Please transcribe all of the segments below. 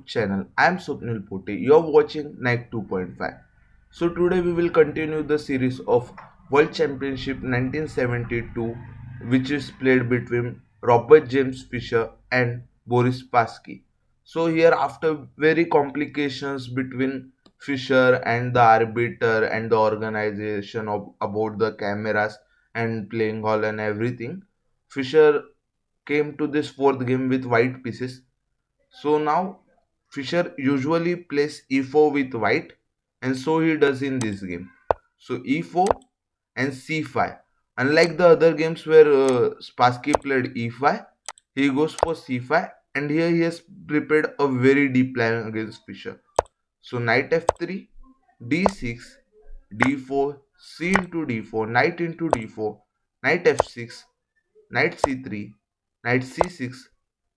channel. I am Swapnil Poti. You're watching Nike 2.5. So today we will continue the series of World Championship 1972, which is played between Robert James Fischer and Boris Spassky. So here, after very complications between Fischer and the arbiter and the organization of about the cameras and playing hall and everything, Fischer came to this fourth game with white pieces. So now Fischer usually plays e4 with white, and so he does in this game. So e4 and c5. Unlike the other games where Spassky played e5, he goes for c5, and here he has prepared a very deep plan against Fischer. So knight f3, d6, d4, c into d4, knight into d4, knight f6, knight c3, knight c6,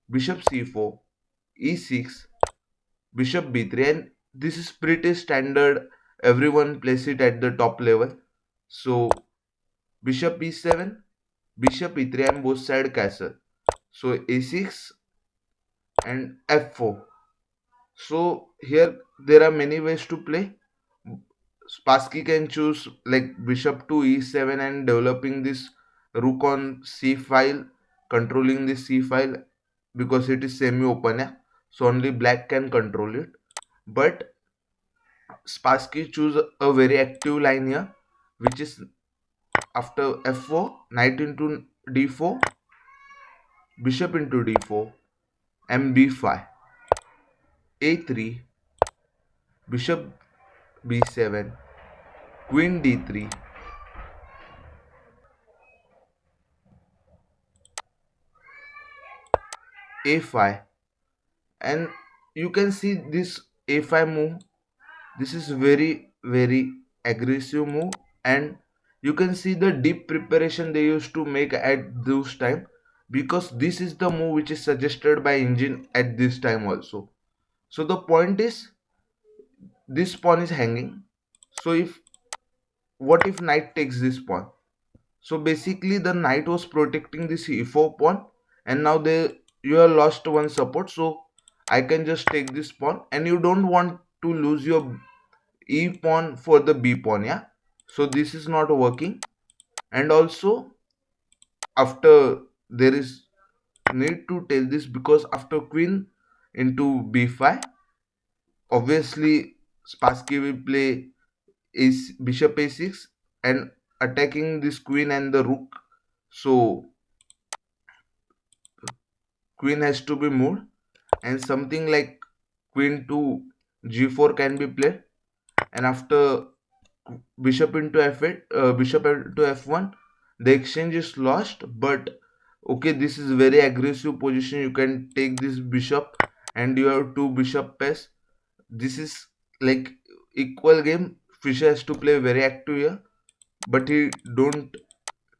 bishop c4, e6, bishop b3, and this is pretty standard. Everyone plays it at the top level. So bishop e7, bishop e3, and both side castle. So a6 and f4. So here there are many ways to play. Spassky can choose like bishop to e7 and developing this rook on c file, controlling this c file because it is semi open. Yeah? So only black can control it. But Spassky choose a very active line here, which is after f4, knight into d4, bishop into d4, and b5, a3, bishop b7, queen d3, a5, and you can see this a5 move. This is very aggressive move, and you can see the deep preparation they used to make at those time, because this is the move which is suggested by engine at this time also. So the point is, this pawn is hanging. So if what if knight takes this pawn? So basically the knight was protecting this e4 pawn, and now you have lost one support. So I can just take this pawn, and you don't want to lose your e pawn for the b pawn. Yeah, so this is not working. And also, after there is need to tell this, because after queen into b5, obviously Spassky will play is bishop a6 and attacking this queen and the rook. So queen has to be moved, and something like queen to g4 can be played. And after bishop into f8, bishop into f1, the exchange is lost. But okay, this is very aggressive position. You can take this bishop, and you have two bishop pairs. This is like equal game. Fischer has to play very active here, but he don't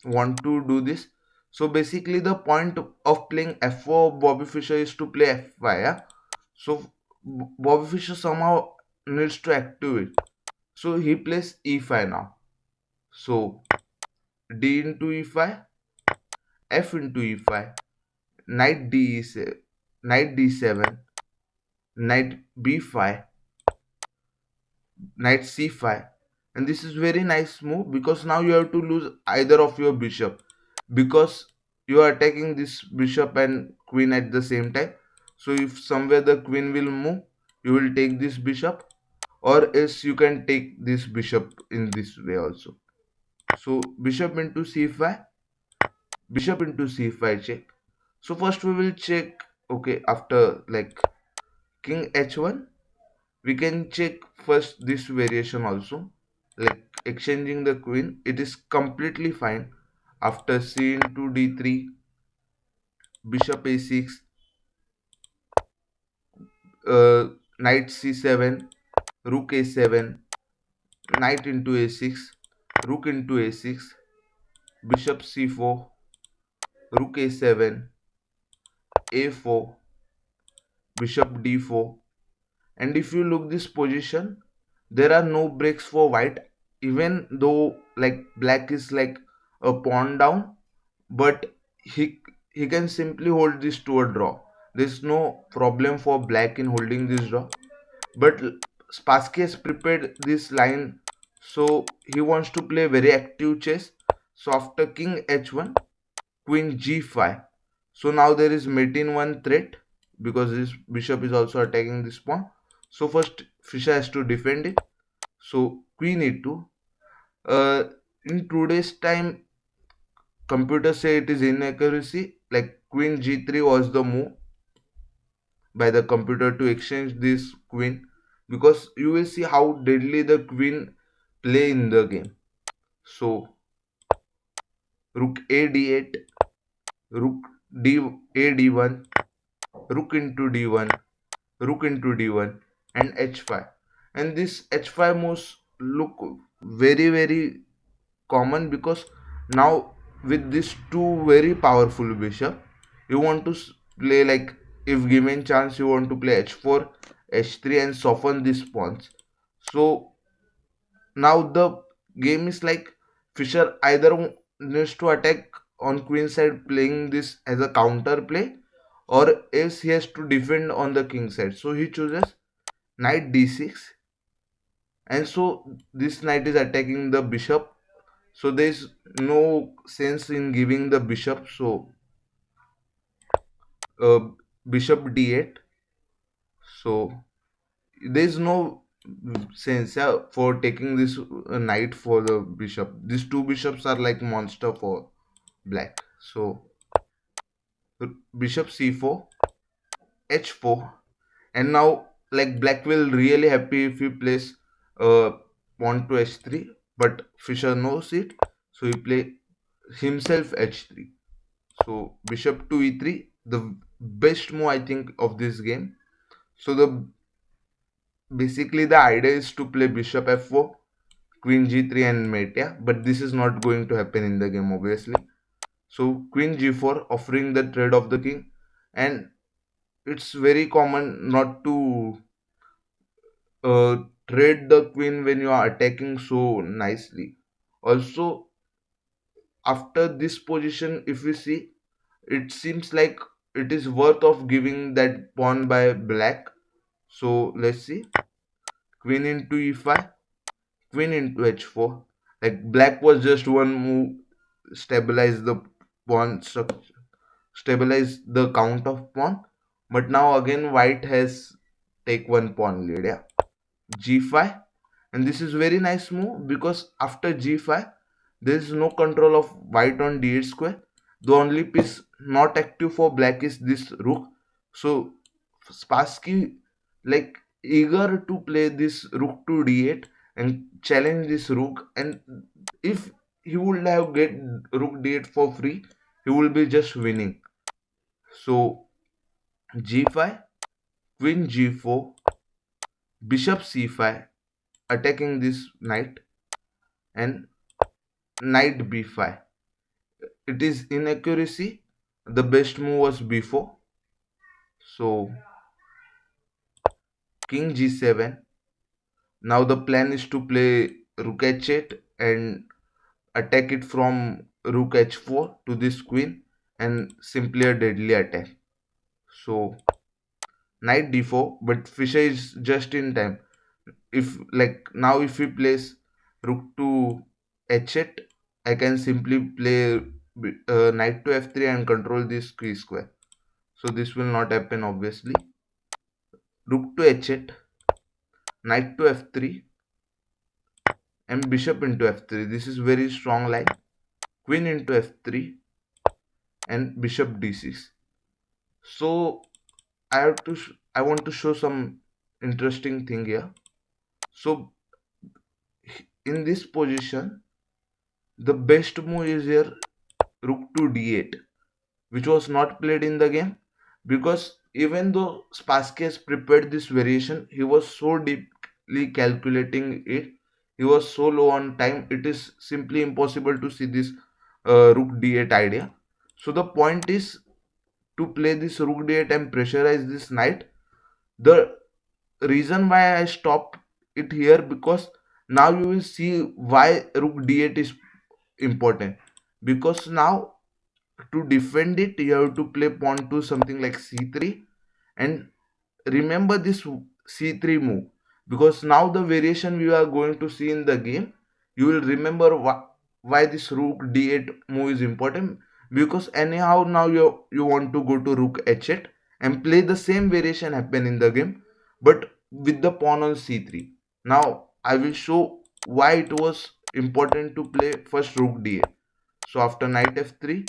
want to do this. So basically the point of playing f4 Bobby Fischer is to play f5. Yeah? So Bobby Fischer somehow needs to activate. So he plays e5 now. So d into e5, f into e5, knight d7, knight d7, knight b5, knight c5, and this is very nice move, because now you have to lose either of your bishop, because you are attacking this bishop and queen at the same time. So if somewhere the queen will move, you will take this bishop, or else you can take this bishop in this way also. So bishop into c5, bishop into c5 check. So first we will check. Okay, after like king h1, we can check first this variation also, like exchanging the queen. It is completely fine. After c into d3, bishop a6, knight c7, rook a7, knight into a6, rook into a6, bishop c4, rook a7, a4, bishop d4. And if you look this position, there are no breaks for white, even though like black is like a pawn down, but he he can simply hold this to a draw, There's no problem for black in holding this draw. But Spassky has prepared this line, so he wants to play very active chess. So after king h1, queen g5. So now there is mate in one threat because this bishop is also attacking this pawn. So first Fischer has to defend it. So queen e2. Uh, in today's time, computers say it is inaccuracy. Like queen g3 was the move by the computer to exchange this queen, because you will see how deadly the queen play in the game. So rook a d8, rook d a d1, rook into d1, rook into d1, and h5. And this h5 moves look very common, because now with these two very powerful bishop, you want to play, like, if given chance, you want to play h4, h3 and soften these pawns. So now the game is like Fischer either needs to attack on queen side playing this as a counter play, or else he has to defend on the king side. So he chooses knight d6, and so this knight is attacking the bishop. So there is no sense in giving the bishop. So uh, bishop d8. So there is no sense, yeah, for taking this knight for the bishop. These two bishops are like monster for black. So bishop c4, h4, and now like black will really happy if he plays uh, pawn to h3, but Fischer knows it, so he play himself h3. So bishop to e3, the best move I think of this game. So the basically the idea is to play bishop f4, queen g3 and mate, yeah, but this is not going to happen in the game obviously. So queen g4 offering the trade of the king, and it's very common not to trade the queen when you are attacking so nicely. Also, after this position, if we see, it seems like it is worth of giving that pawn by black. So let's see, queen into e5, queen into h4. Like black was just one move, stabilize the pawn structure, stabilize the count of pawn. But now again white has take one pawn lead. Yeah, g5, and this is very nice move because after g5 there is no control of white on d8 square. The only piece not active for black is this rook. So Spassky like eager to play this rook to d8 and challenge this rook, and if he would have get rook d8 for free, he will be just winning. So g5, queen g4, bishop c5, attacking this knight, and knight b5. It is inaccuracy. The best move was b4. So king g7. Now the plan is to play rook h8 and attack it from rook h4 to this queen, and simply a deadly attack. So knight d4, but Fischer is just in time. If like now if he plays rook to h8, I can simply play knight to f3 and control this key square. So this will not happen obviously. Rook to h8, knight to f3, and bishop into f3. This is very strong line. Queen into f3 and bishop d6. So I want to show some interesting thing here. So in this position, the best move is here rook to d8, which was not played in the game, because even though Spassky has prepared this variation, he was so deeply calculating it, he was so low on time, it is simply impossible to see this rook d8 idea. So the point is to play this rook d8 and pressurize this knight. The reason why I stop it here, because now you will see why rook d8 is important, because now to defend it, you have to play pawn to something like c3. And remember this c3 move, because now the variation we are going to see in the game, you will remember why this rook d8 move is important. Because anyhow now you want to go to rook h8 and play the same variation happen in the game, but with the pawn on c3. Now I will show why it was important to play first rook d8. So after knight f3,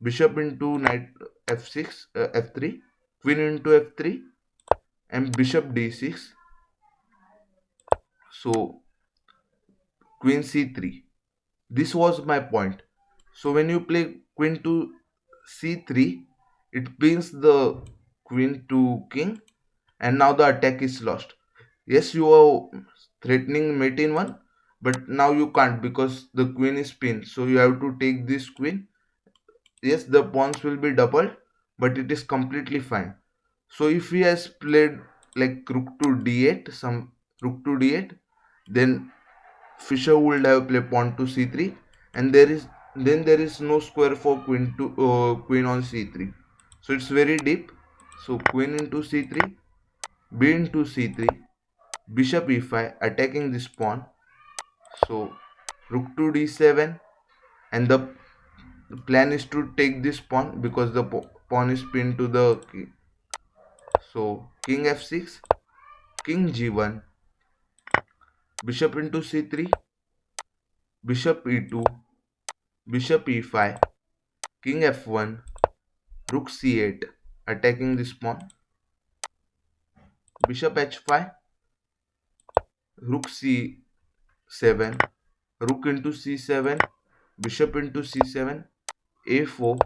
bishop into knight f6, f3, queen into f3, and bishop d6. So queen c3. This was my point. So when you play queen to c3, it pins the queen to king, and now the attack is lost. Yes, you are threatening mate in one, but now you can't because the queen is pinned. So you have to take this queen. Yes, the pawns will be doubled, but it is completely fine. So if he has played like rook to d8, some rook to d8, then Fisher would have played pawn to c3, and there is no square for queen on c3. So it's very deep. So queen into c3, b into c3, bishop e5, attacking this pawn. So rook to d7, and the plan is to take this pawn because the pawn is pinned to the key. So king f6, king g1, bishop into c3, bishop e2, bishop e5, king f1, rook c8, attacking this pawn, bishop h5, rook c7, rook into c7, bishop into c7, a4,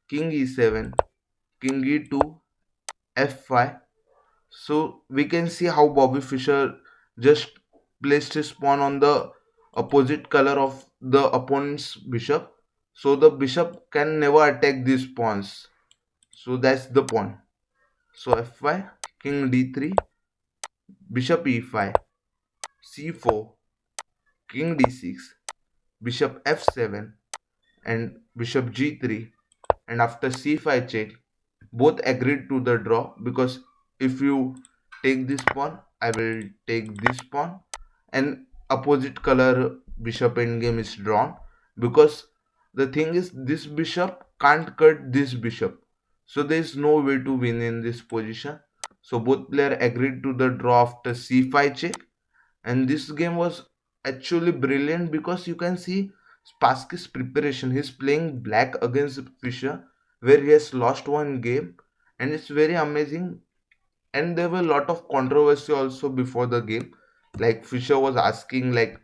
king e7, king e2, f5. So we can see how Bobby Fischer just placed his pawn on the opposite color of the opponent's bishop. So the bishop can never attack these pawns. So that's the pawn. So f5, king d3, bishop e5, c4, king d6, bishop f7, and bishop g3. And after c5 check, both agreed to the draw, because if you take this pawn, I will take this pawn, and opposite color bishop endgame is drawn, because the thing is this bishop can't cut this bishop, so there is no way to win in this position. So both player agreed to the draw after c5 check, and this game was actually brilliant because you can see Spassky's preparation. He's playing black against Fischer, where he has lost one game, and it's very amazing. And there were a lot of controversy also before the game, like Fischer was asking like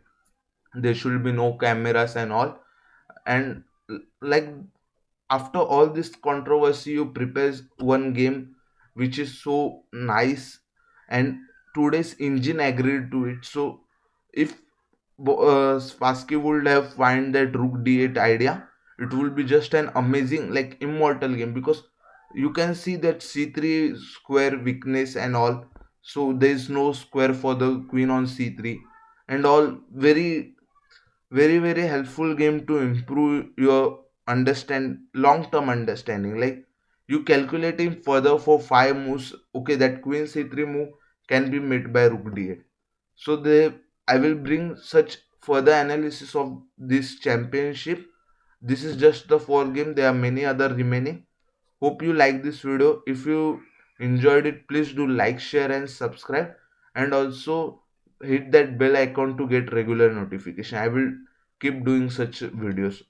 there should be no cameras and all, and like after all this controversy you prepares one game which is so nice, and today's engine agreed to it. So if Spassky would have find that rook d8 idea, it will be just an amazing like immortal game, because you can see that c3 square weakness and all. So there is no square for the queen on c3 and all. Very helpful game to improve your understand long term understanding. Like you calculating further for five moves, okay, that queen c3 move can be met by rook d8. So they I will bring such further analysis of this championship. This is just the four game, there are many other remaining. Hope you like this video. If you enjoyed it, please do like, share and subscribe, and also hit that bell icon to get regular notification. I will keep doing such videos.